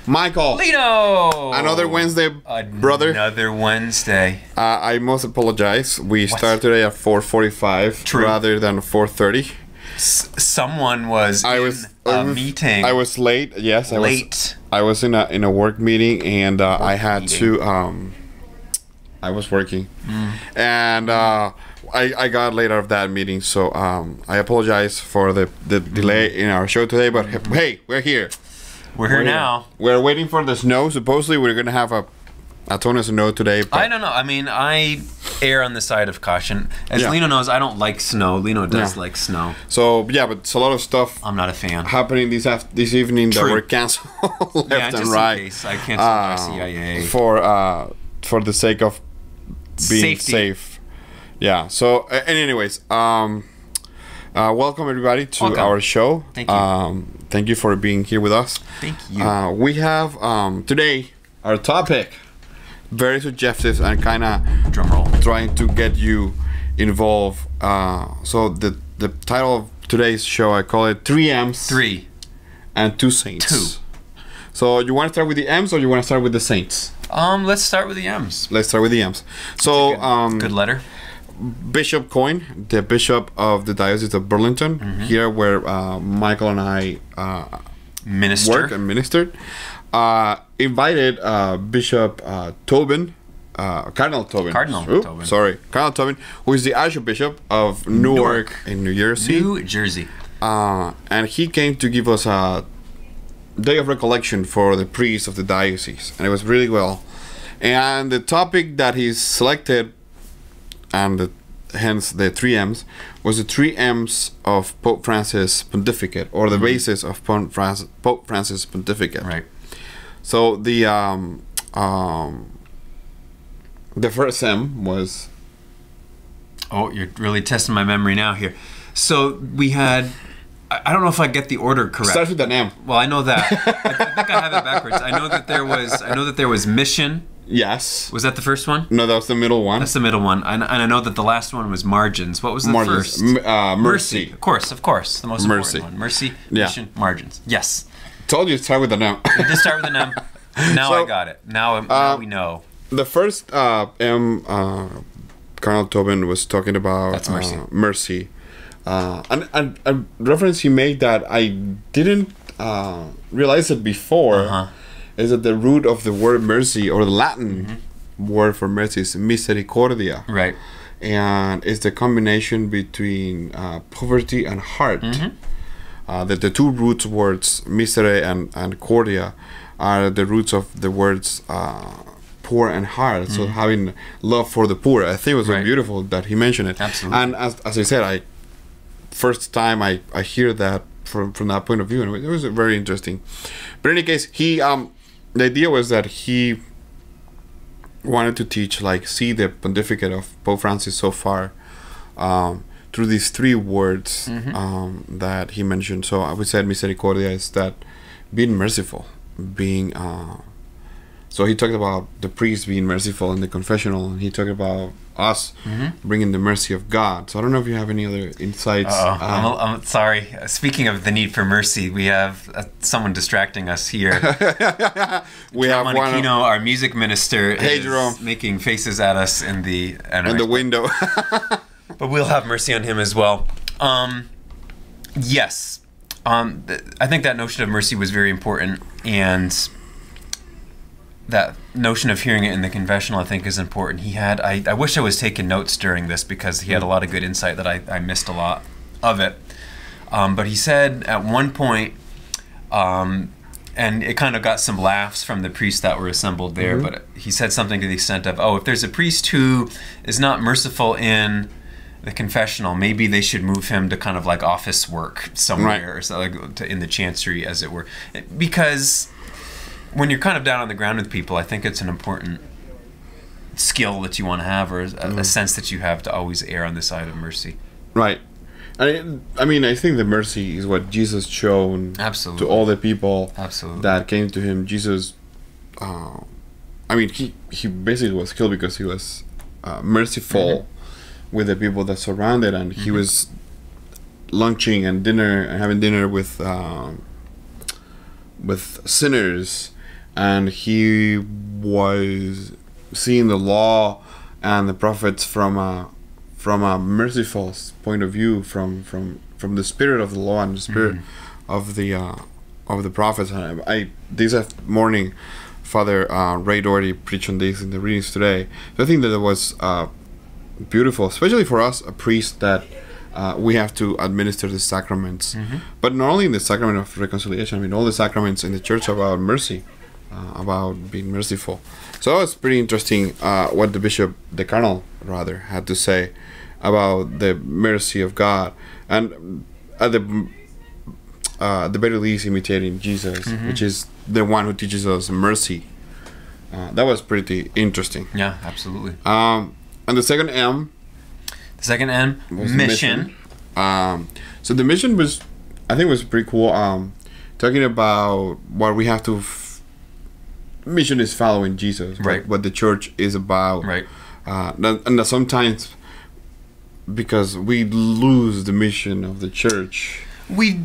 Michael. Lino. Another Wednesday, brother. Another Wednesday. I must apologize. We started today at 4:45 rather than 4:30. Someone was in a meeting. I was late. Yes, I was in a work meeting, and I had to. I was working, and I got late out of that meeting. So I apologize for the delay in our show today. But hey, we're here. We're here now. We're waiting for the snow. Supposedly, we're gonna have a ton of snow today. But I don't know. I mean, I err on the side of caution. As Lino knows, I don't like snow. Lino does like snow. So yeah, but it's a lot of stuff. I'm not a fan. Happening this evening that were canceled left and right. In case I canceled CIA for the sake of being safe. Yeah. So anyways, welcome everybody to our show. Thank you. Thank you for being here with us. Thank you. We have today our topic, very suggestive and kind of trying to get you involved. So the title of today's show, I call it 3 M's. 3 and 2 saints. 2. So you want to start with the M's or you want to start with the saints? Let's start with the M's. Let's start with the M's. So good letter. Bishop Coyne, the bishop of the Diocese of Burlington, here where Michael and I work and ministered, invited Bishop Tobin, Cardinal Tobin. Cardinal Tobin, who is the Archbishop of Newark in New Jersey. And he came to give us a day of recollection for the priests of the diocese, and it was really well. And the topic that he selected, and hence the 3 M's, was the 3 M's of Pope Francis' pontificate, or the basis of Pope Francis' pontificate. Right. So the first M was. Oh, you're really testing my memory now here. So we had. I don't know if I get the order correct. Starts with an M. Well, I know that. I think I have it backwards. I know that there was mission. Yes. Was that the first one? No, that was the middle one. That's the middle one. And I know that the last one was margins. What was the first? Mercy. Of course. The most important one. Mercy, mission, margins. Yes. Told you to start with an M. It did start with an M. Now I got it. Now we know. The first M, Cardinal Tobin was talking about. That's mercy. Mercy. And a reference he made that I didn't realize it before is that the root of the word mercy, or the Latin word for mercy, is misericordia. Right. And it's the combination between poverty and heart. That the two roots words, misere and cordia, are the roots of the words poor and heart. So having love for the poor. I think it was so beautiful that he mentioned it. Absolutely. And as I said, first time I hear that from that point of view, and it was very interesting. But in any case, he the idea was that he wanted to teach, see the pontificate of Pope Francis so far through these 3 words that he mentioned. So I would say misericordia is that being merciful, being so he talked about the priest being merciful in the confessional, and he talked about us bringing the mercy of God. So I don't know if you have any other insights. I'm sorry. Speaking of the need for mercy, we have someone distracting us here. We have Monaquino, our music minister, is Jerome, making faces at us in the window. But we'll have mercy on him as well. Yes. I think that notion of mercy was very important, and that notion of hearing it in the confessional, I think, is important. I wish I was taking notes during this, because he had a lot of good insight that I missed a lot of it. But he said at one point, and it kind of got some laughs from the priests that were assembled there, but he said something to the extent of, if there's a priest who is not merciful in the confessional, maybe they should move him to kind of office work somewhere, or so, in the chancery, as it were. Because when you're kind of down on the ground with people, I think it's an important skill that you want to have, or a sense that you have, to always err on the side of mercy. Right. I mean, I think the mercy is what Jesus shown to all the people that came to him. Jesus, I mean, he basically was killed because he was merciful with the people that surrounded, and he was lunching and having dinner with sinners, and he was seeing the law and the prophets from a merciful point of view, from the spirit of the law and the spirit of the prophets. And this morning, Father Ray Doherty preached on this in the readings today. So I think that it was beautiful, especially for us, a priest, that we have to administer the sacraments. But not only in the sacrament of reconciliation, I mean, all the sacraments in the church about mercy, about being merciful. So it was pretty interesting what the cardinal had to say about the mercy of God, and at the very least imitating Jesus, which is the one who teaches us mercy. That was pretty interesting. Yeah, absolutely. And the second M. The second M, mission. So the mission was, I think, was pretty cool. Talking about what we have to. Mission is following Jesus, right? What the church is about, right? And that sometimes, because we lose the mission of the church, we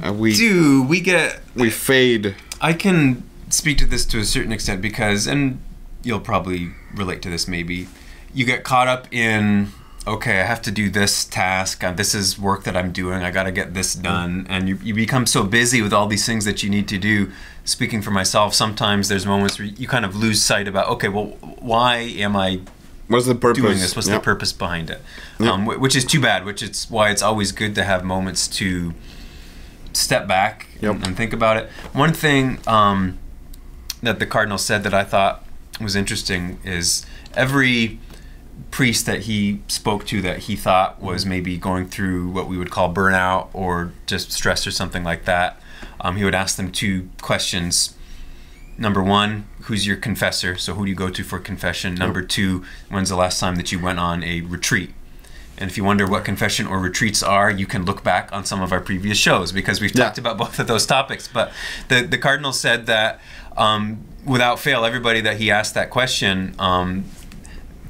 fade. I can speak to this to a certain extent because, and you'll probably relate to this maybe, you get caught up in, okay, I have to do this task, this is work that I'm doing, I got to get this done, and you become so busy with all these things that you need to do. Speaking for myself, sometimes there's moments where you kind of lose sight about, okay, well, why am I What's the purpose? doing this? What's the purpose behind it? Which is too bad, which is why it's always good to have moments to step back and think about it. One thing that the Cardinal said that I thought was interesting is every priest that he spoke to that he thought was maybe going through what we would call burnout or just stress or something like that, he would ask them two questions. Number one, who's your confessor? So who do you go to for confession? Number two, when's the last time that you went on a retreat? And if you wonder what confession or retreats are, you can look back on some of our previous shows because we've talked about both of those topics. But the Cardinal said that without fail, everybody that he asked that question,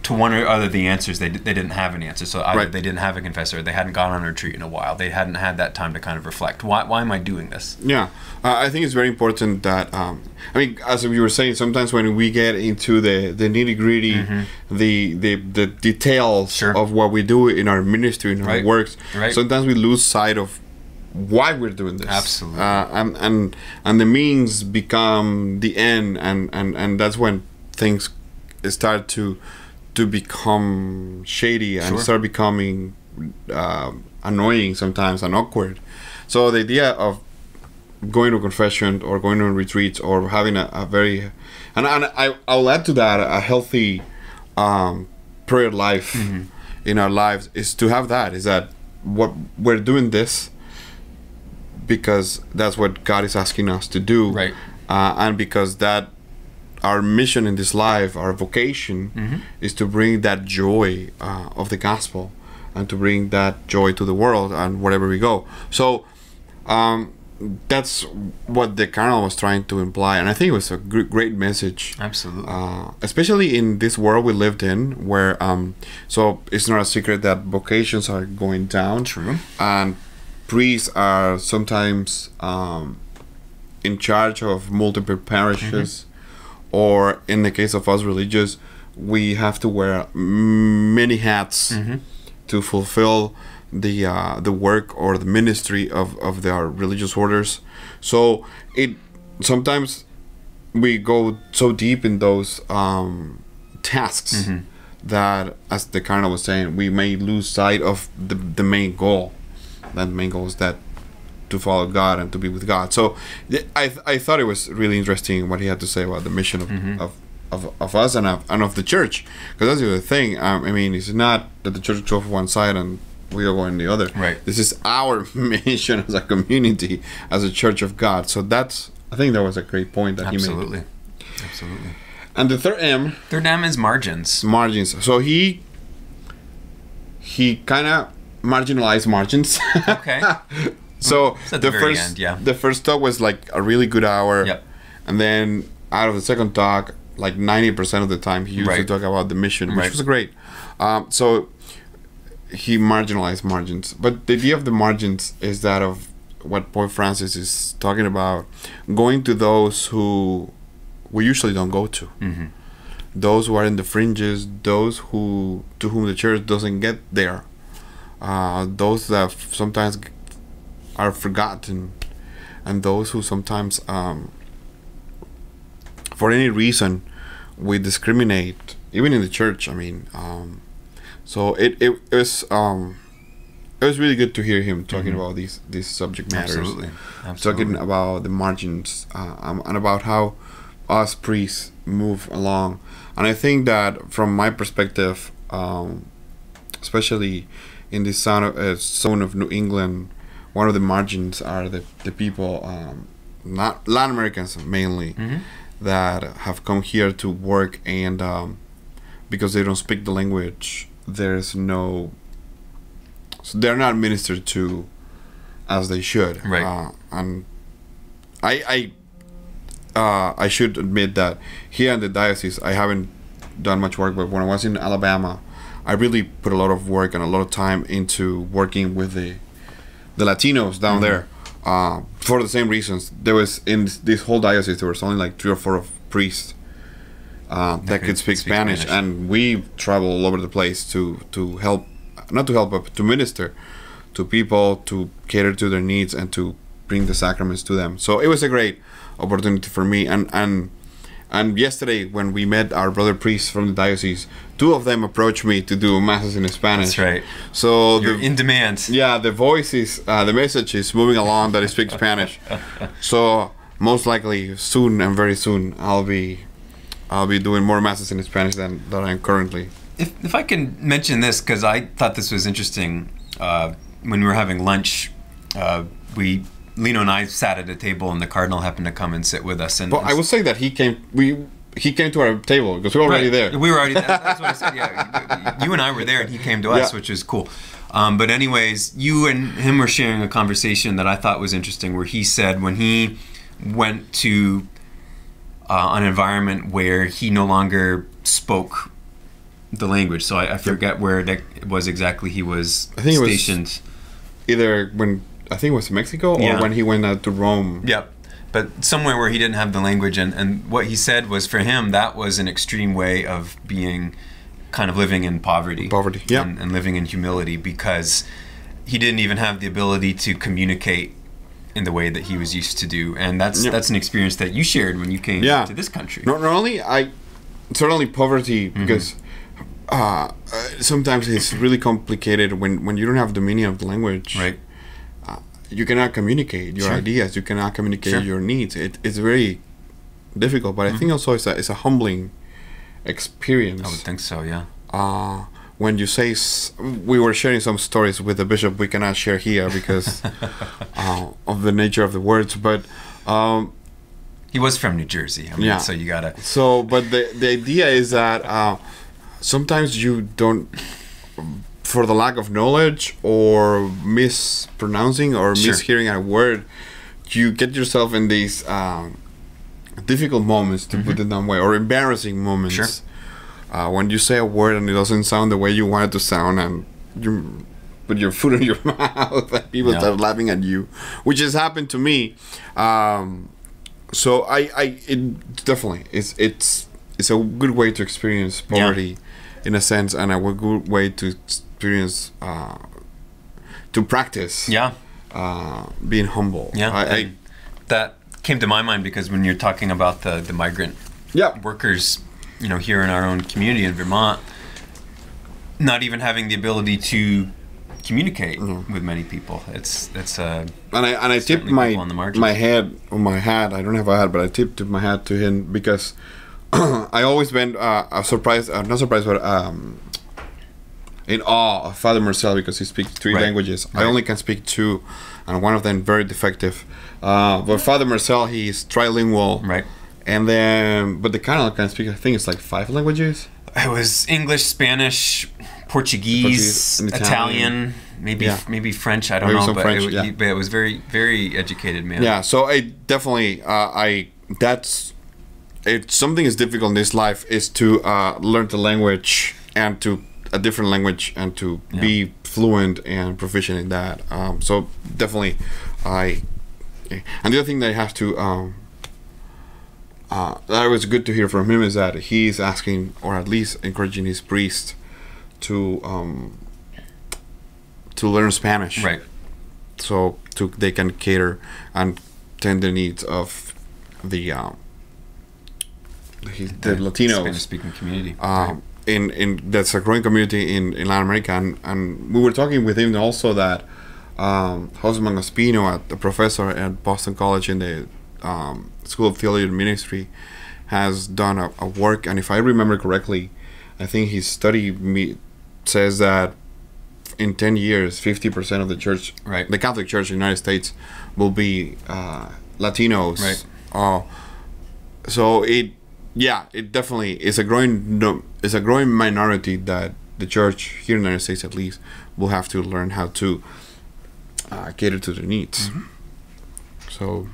to one or other the answers, they didn't have an answer. So either they didn't have a confessor, or they hadn't gone on a retreat in a while. They hadn't had that time to kind of reflect. Why am I doing this? Yeah, I think it's very important that, I mean, as we were saying, sometimes when we get into the nitty-gritty, the details of what we do in our ministry, in our works, sometimes we lose sight of why we're doing this. Absolutely. And the means become the end, and that's when things start to become shady and start becoming annoying sometimes and awkward. So the idea of going to confession or going on retreats or having a very, and I'll add to that a healthy prayer life in our lives is to have that, is that what we're doing this because that's what God is asking us to do, and because that our mission in this life, our vocation, is to bring that joy of the gospel and to bring that joy to the world and wherever we go. So that's what the Cardinal was trying to imply, and I think it was a great message. Absolutely. Especially in this world we lived in, where so it's not a secret that vocations are going down. True. And priests are sometimes in charge of multiple parishes. Or in the case of us religious, we have to wear many hats to fulfill the work or the ministry of our religious orders. So sometimes we go so deep in those tasks that, as the Cardinal was saying, we may lose sight of the main goal. That main goal is that to follow God and to be with God. So I thought it was really interesting what he had to say about the mission of us and of the church, because that's the other thing. I mean, it's not that the church goes one side and we are going the other. This is our mission as a community, as a church of God. So I think that was a great point that he made. Absolutely. And the third M is margins. So he kind of marginalized margins. Okay. So the first talk was like a really good hour, and then out of the second talk, like 90% of the time he used to talk about the mission, which was great. So he marginalized margins, but the idea of the margins is that of what Pope Francis is talking about, going to those who we usually don't go to. Those who are in the fringes, those to whom the church doesn't get there, those that sometimes are forgotten, and those who sometimes, for any reason, we discriminate, even in the church. I mean, so it was really good to hear him talking about these subject matters. Absolutely. Talking about the margins, and about how us priests move along. And I think that from my perspective, especially in this zone of New England, one of the margins are the people, not Latin Americans mainly, that have come here to work, and because they don't speak the language, so they're not ministered to as they should. Right. And I should admit that here in the diocese, I haven't done much work, but when I was in Alabama, I really put a lot of work and a lot of time into working with the Latinos down there, for the same reasons. There was, in this whole diocese, there was only like 3 or 4 priests that could speak Spanish, and we travel all over the place to help, not to help, but to minister to people, to cater to their needs, and to bring the sacraments to them. So it was a great opportunity for me. And yesterday, when we met our brother priests from the diocese, 2 of them approached me to do masses in Spanish. That's right. So you're in demand. Yeah, the voice is, the message is moving along that I speak Spanish. So most likely, soon and very soon, I'll be doing more masses in Spanish than I am currently. If I can mention this, because I thought this was interesting, when we were having lunch, Lino and I sat at a table, and the cardinal happened to come and sit with us. And I will say that he came to our table because we were already there. We were already there. That's what I said. Yeah, you and I were there, and he came to us, which is cool. But anyways, you and him were sharing a conversation that I thought was interesting, where he said when he went to an environment where he no longer spoke the language. So I forget where that was exactly he was stationed. Either when, I think it was Mexico, or when he went out to Rome. Yep. But somewhere where he didn't have the language, and what he said was, for him, that was an extreme way of being, kind of living in poverty. And living in humility, because he didn't even have the ability to communicate in the way that he was used to do. And that's an experience that you shared when you came to this country. Not only certainly poverty, because sometimes it's really complicated when you don't have the meaning of the language. Right. You cannot communicate your ideas. You cannot communicate your needs. It's very difficult. But I think also it's a humbling experience. I would think so. Yeah. When you say, we were sharing some stories with the bishop we cannot share here because of the nature of the words. But he was from New Jersey. I mean, so you gotta. So, but the idea is that sometimes you don't, for the lack of knowledge or mispronouncing or mishearing a word, you get yourself in these difficult moments, to put it that way, or embarrassing moments. When you say a word and it doesn't sound the way you want it to sound, and you put your foot in your mouth and people start laughing at you, which has happened to me. So it definitely it's a good way to experience poverty in a sense, and a good way to experience to practice being humble. That came to my mind because when you're talking about the migrant workers, you know, here in our own community in Vermont, not even having the ability to communicate with many people. It's and I tipped my hat. I don't have a hat, but I tipped my hat to him because I always been not surprised, but in awe of Father Marcel, because he speaks 3 languages. I only can speak 2, and one of them very defective. But Father Marcel, he's trilingual. And then, but the Cardinal can speak, I think it's like 5 languages. It was English, Spanish, Portuguese, Italian, maybe French. I don't know, but French, but it was very, very educated man. Yeah, so I definitely, something is difficult in this life is to learn the language, and to a different language, and to be fluent and proficient in that. So definitely, and the other thing that I have to that was good to hear from him is that he's asking, or at least encouraging his priest to learn Spanish, right? So they can cater and tend the needs of the Latinos, Spanish-speaking community. Right. In that's a growing community in Latin America, and we were talking with him also that Jose Mangaspino, the professor at Boston College in the School of Theology and Ministry, has done a work, and if I remember correctly, I think his study says that in 10 years, 50% of the church, right, the Catholic Church in the United States, will be Latinos. Right. So it definitely is a growing minority that the church here in the United States, at least, will have to learn how to cater to their needs. Mm-hmm. So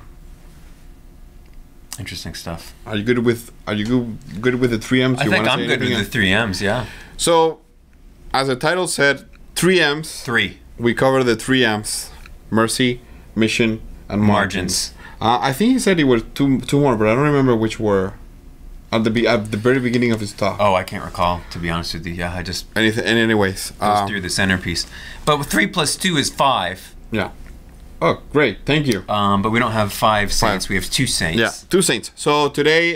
interesting stuff. Are you good with the 3 M's? I think I'm good with the 3 M's. Yeah. So, as the title said, 3 M's. 3. We cover the 3 M's: mercy, mission, and margins. I think he said he was two more, but I don't remember which were at the very beginning of his talk. Oh, I can't recall, to be honest with you. Yeah, I just anyways goes through the centerpiece. But 3 plus 2 is 5. Yeah. Oh, great! Thank you. But we don't have 5 saints. We have 2 saints. Yeah, 2 saints. So today,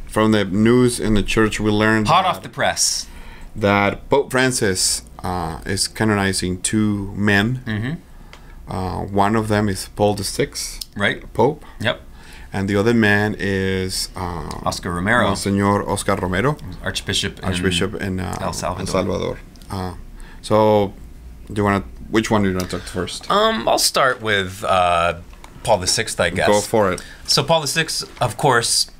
from the news in the church, we learned hot off the press that Pope Francis is canonizing 2 men. Mm-hmm. One of them is Paul VI, right? Pope. Yep. And the other man is Oscar Romero, Monsignor Oscar Romero, Archbishop in El Salvador. So, which one do you want to talk first? I'll start with Paul VI, I guess. Go for it. So Paul VI, of course,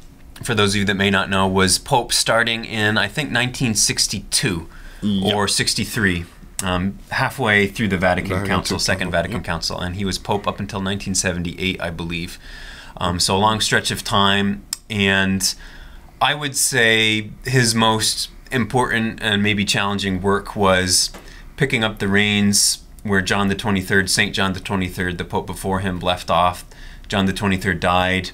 for those of you that may not know, was Pope starting in, I think, 1962 or 63, halfway through the Vatican Council, Second Vatican Council, and he was Pope up until 1978, I believe. So a long stretch of time, and I would say his most important and maybe challenging work was picking up the reins where John the 23rd, St. John the 23rd, the Pope before him, left off. John the 23rd died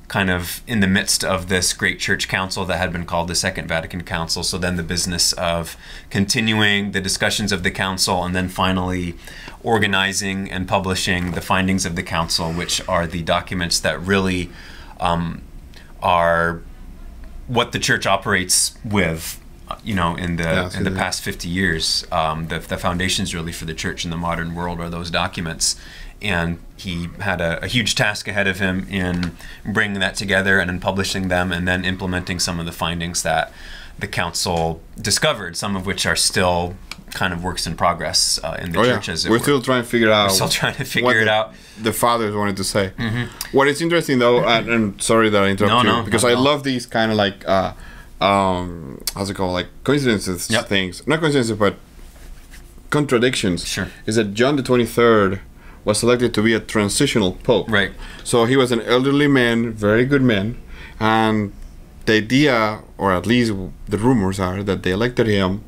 kind of in the midst of this great church council that had been called the Second Vatican Council. So then the business of continuing the discussions of the council and then finally organizing and publishing the findings of the council, which are the documents that really are what the church operates with, in the past 50 years. The foundations really for the church in the modern world are those documents. And he had a huge task ahead of him in bringing that together and in publishing them and then implementing some of the findings that the council discovered, some of which are still kind of works in progress in the church, as it were. We're still trying to figure it out. We're still trying to figure it out. The fathers wanted to say. Mm-hmm. What is interesting, though, and sorry that I interrupt you, because I love these kind of like, how's it called, like coincidences things. Not coincidences, but contradictions. Sure. Is that John the 23rd was selected to be a transitional pope. Right. So he was an elderly man, very good man, and the idea, or at least the rumors are, that they elected him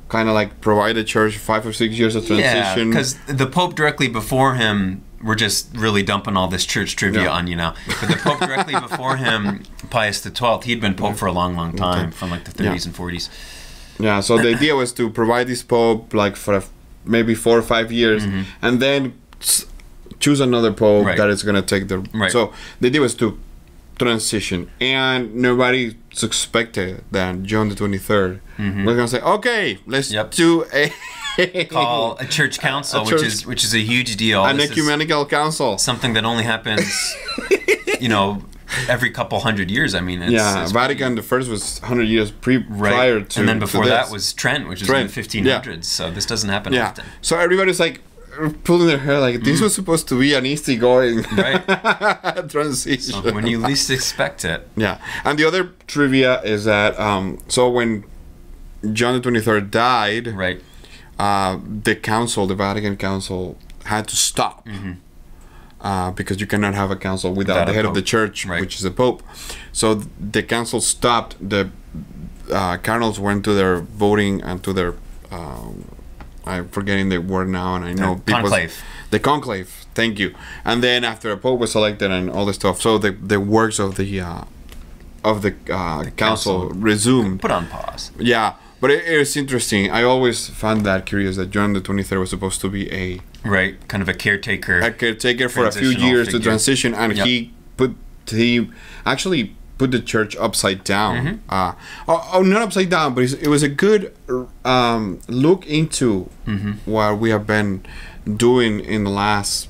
kind of like provide the church 5 or 6 years of transition. Yeah, because the Pope directly before him, we're just really dumping all this church trivia on you now. But the Pope directly before him, Pius XII, he'd been Pope for a long, long time, from like the 30s and 40s. Yeah, so the idea was to provide this Pope like for maybe 4 or 5 years, and then choose another Pope that is going to take the... So the idea was to transition, and nobody suspected that John the 23rd was going to say, okay, let's do call a church council, which is a huge deal. An ecumenical council. Something that only happens, every couple hundred years. I mean, it's Vatican the First was 100 years prior to, and then before to that was Trent, which was in the 1500s. So this doesn't happen often. So everybody's like pulling their hair, like this was supposed to be an easygoing transition. So when you least expect it. Yeah, and the other trivia is that so when John the 23rd died, the council, the Vatican Council, had to stop. Because you cannot have a council without the head of the church, which is the Pope. So the council stopped. The cardinals went to their voting and to their I'm forgetting the word now, and I know conclave. The conclave. Thank you. And then after a pope was elected and all this stuff, so the works of the council resumed. Put on pause. Yeah, but it's interesting. I always found that curious that John the 23rd was supposed to be a kind of a caretaker. A caretaker for a few years to transition, and he actually put the church upside down. Not upside down, but it was a good look into what we have been doing in the last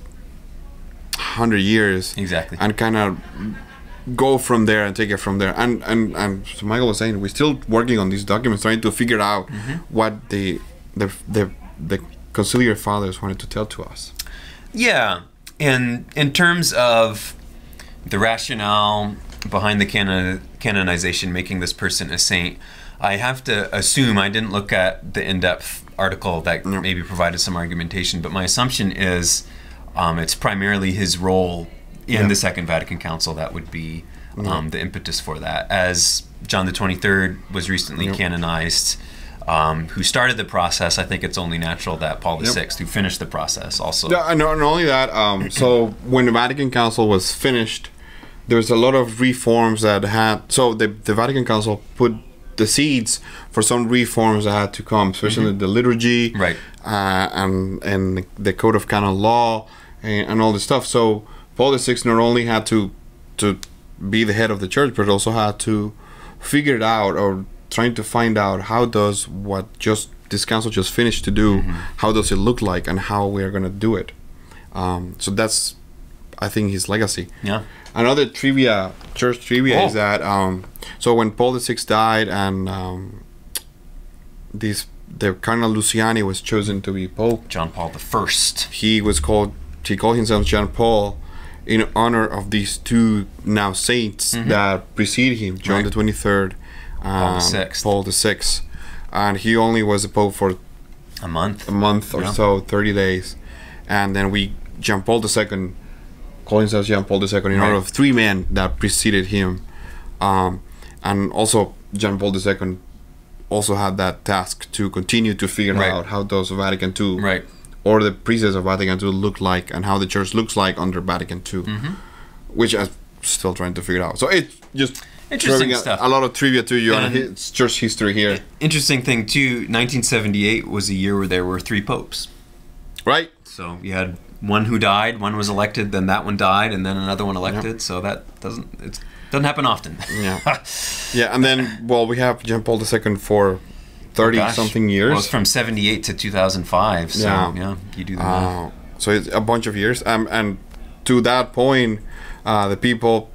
100 years. Exactly. And kind of go from there and take it from there. And so Michael was saying, we're still working on these documents, trying to figure out what the conciliar fathers wanted to tell to us. Yeah, and in terms of the rationale behind the canonization, making this person a saint, I have to assume, I didn't look at the in-depth article that maybe provided some argumentation, but my assumption is it's primarily his role in the Second Vatican Council that would be the impetus for that. As John the 23rd was recently canonized, who started the process, I think it's only natural that Paul VI, who finished the process, also. Yeah, and not only that, so when the Vatican Council was finished, there was a lot of reforms that had, so the Vatican Council put the seeds for some reforms that had to come, especially the liturgy, and the Code of Canon Law, and all this stuff. So Paul VI not only had to be the head of the church, but also had to figure it out, or trying to find out how does what this council just finished to do, how does it look like, and how we are going to do it. So that's, I think, his legacy. Yeah. Another church trivia is that so when Paul VI died and the Cardinal Luciani was chosen to be Pope, John Paul I, he called himself John Paul in honor of these two now saints that preceded him, John the 23rd, Paul VI, and he only was a Pope for a month or so, 30 days, and then John Paul II called himself John Paul II in honor of three men that preceded him, and also John Paul II also had that task to continue to figure out how does Vatican II or the priests of Vatican II look like, and how the church looks like under Vatican II, which I'm still trying to figure out. So it's just interesting stuff. A lot of trivia to you on church history here. Interesting thing too, 1978 was a year where there were 3 popes. Right. So you had one who died, one was elected, then that one died, and then another one elected. So that doesn't happen often. Yeah, and then we have John Paul II for 30-something years. Well, it's from 78 to 2005. So yeah you do the math. So it's a bunch of years. And to that point, the people,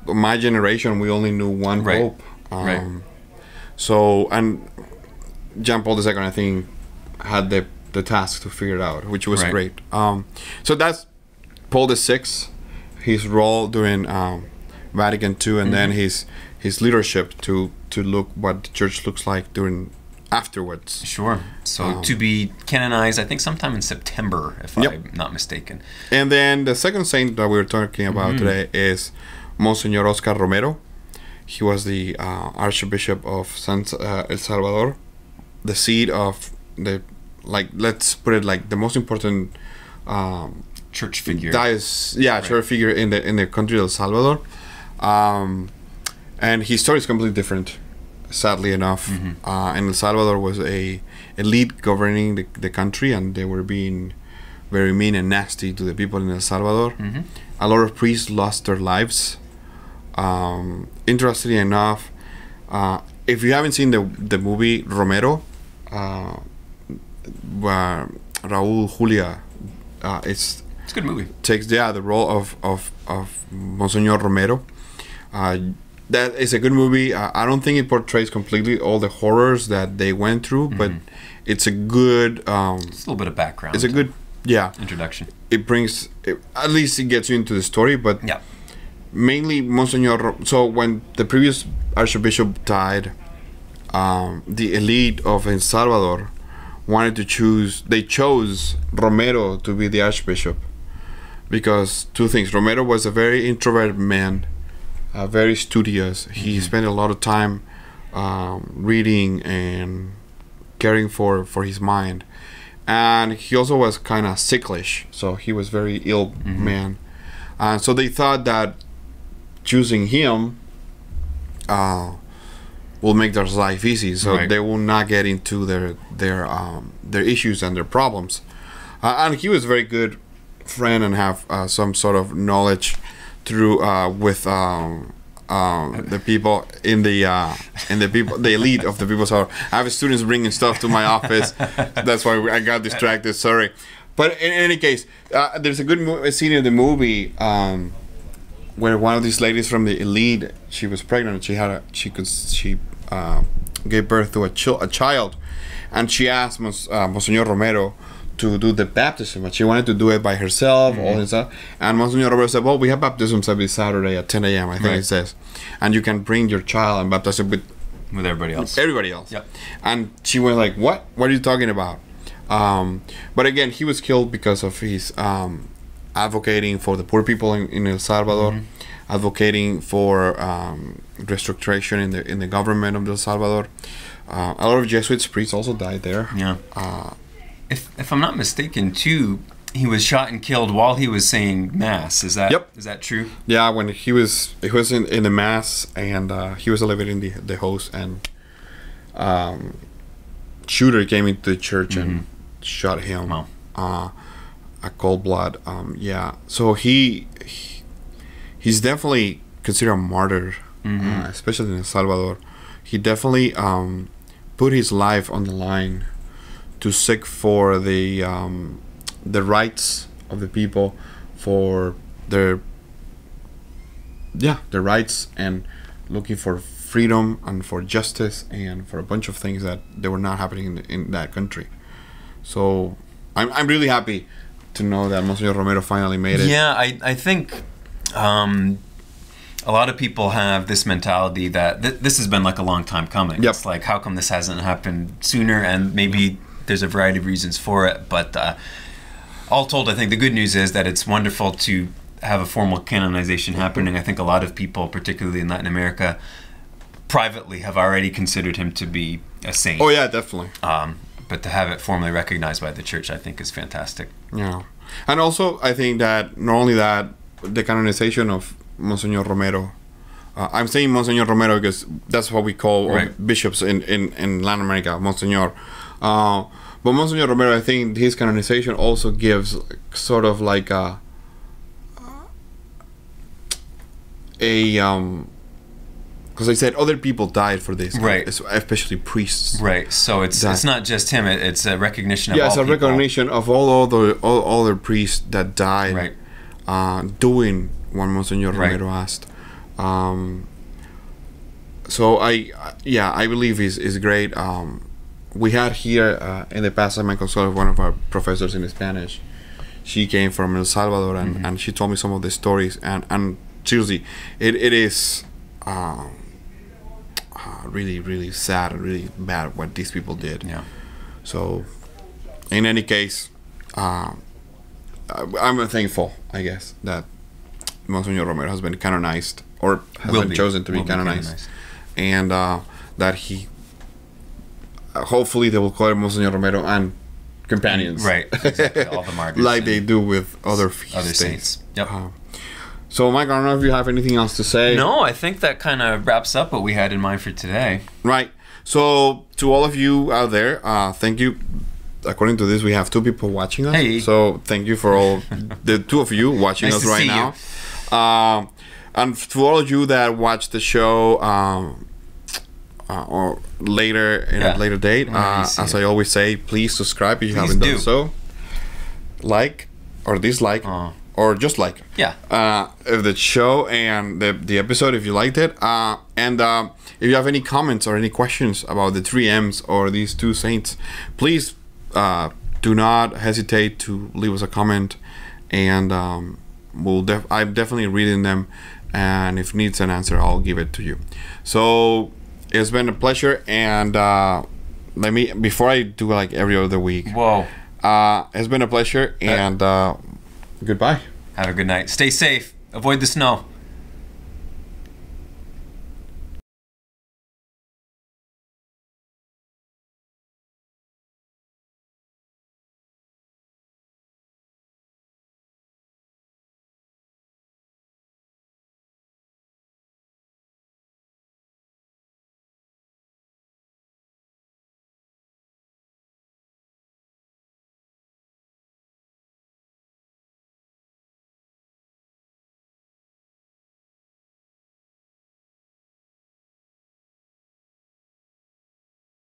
my generation, we only knew one pope. So, and John Paul II, I think, had the task to figure it out, which was great. So that's Paul VI, his role during Vatican II, and then his leadership to look what the church looks like during afterwards. Sure. So to be canonized, I think sometime in September, if I'm not mistaken. And then the second saint that we're talking about today is Monsignor Oscar Romero. He was the Archbishop of El Salvador, the seat of let's put it like the most important church figure. Church figure in the country of El Salvador. And his story is completely different, sadly enough. And El Salvador was a elite governing the country, and they were being very mean and nasty to the people in El Salvador. A lot of priests lost their lives. Interestingly enough, if you haven't seen the movie Romero, Raúl Julia, it's a good movie. Takes the role of Monsignor Romero. That is a good movie. I don't think it portrays completely all the horrors that they went through, but it's a good. It's a little bit of background. It's a good introduction. It brings at least it gets you into the story, but mainly Monsignor. So when the previous archbishop died, the elite of El Salvador wanted to choose. They chose Romero to be the archbishop because two things. Romero was a very introverted man. Very studious. He spent a lot of time reading and caring for his mind, and he also was kind of sicklish, so he was very ill man. So they thought that choosing him will make their life easy, so they will not get into their issues and their problems. And he was a very good friend and have some sort of knowledge through with the people in the elite of the people. So I have students bringing stuff to my office. That's why I got distracted. Sorry, but in any case, there's a good scene in the movie where one of these ladies from the elite, she was pregnant. She gave birth to a child, and she asked Monsignor Romero to do the baptism, but she wanted to do it by herself, all this stuff. And Monsignor Romero said, well, we have baptisms every Saturday at 10 a.m., I think it says. And you can bring your child and baptize it with everybody else. Everybody else. Yep. And she was like, what? What are you talking about? But again, he was killed because of his advocating for the poor people in El Salvador, advocating for restructuration in the government of El Salvador. A lot of Jesuits priests also died there. Yeah. If I'm not mistaken, too, he was shot and killed while he was saying mass. Is that true? Yeah, when he was in the mass, and he was elevating the host, and shooter came into the church and shot him. Wow. A cold blood. Yeah. So he's definitely considered a martyr, especially in El Salvador. He definitely put his life on the line to seek for the rights of the people, for their rights, and looking for freedom and for justice and for a bunch of things that they were not happening in that country. So I'm really happy to know that Monsignor Romero finally made it. Yeah, I think a lot of people have this mentality that this has been like a long time coming. Yep. It's like, how come this hasn't happened sooner? And maybe there's a variety of reasons for it, but all told, I think the good news is that it's wonderful to have a formal canonization happening. I think a lot of people, particularly in Latin America, privately have already considered him to be a saint. Oh yeah, definitely. But to have it formally recognized by the church, I think, is fantastic. Yeah, and also I think that not only that, the canonization of Monsignor Romero. I'm saying Monsignor Romero because that's what we call bishops in Latin America, Monsignor. But Monsignor Romero, I think his canonization also gives sort of like a because I said other people died for this, right? Especially priests, right? So it's not just him; it's a recognition of all it's a people. recognition of all other priests that died, doing what Monsignor Romero asked. So I believe is great. We had here in the past, I consult one of our professors in Spanish. She came from El Salvador, and she told me some of the stories, and seriously, it is really, really sad and really bad what these people did. Yeah. So, in any case, I'm thankful, I guess, that Monsignor Romero has been canonized, or has been chosen to be canonized, and that he hopefully they will call it Monsignor Romero and companions, right? Exactly. All the martyrs, like they do with other saints. Yep. So, Mike, I don't know if you have anything else to say. No, I think that kind of wraps up what we had in mind for today. Right. So, to all of you out there, thank you. According to this, we have 2 people watching us. Hey. So, thank you for all the 2 of you watching us right now. And to all of you that watch the show or later in a later date, as I always say, please subscribe if you haven't done so. Like or dislike. Or just like the show and the episode if you liked it, and if you have any comments or any questions about the 3 M's or these 2 saints, please do not hesitate to leave us a comment, and I'm definitely reading them, and if needs an answer, I'll give it to you. So it's been a pleasure, and before I do like every other week. Whoa. It's been a pleasure, and goodbye. Have a good night. Stay safe. Avoid the snow.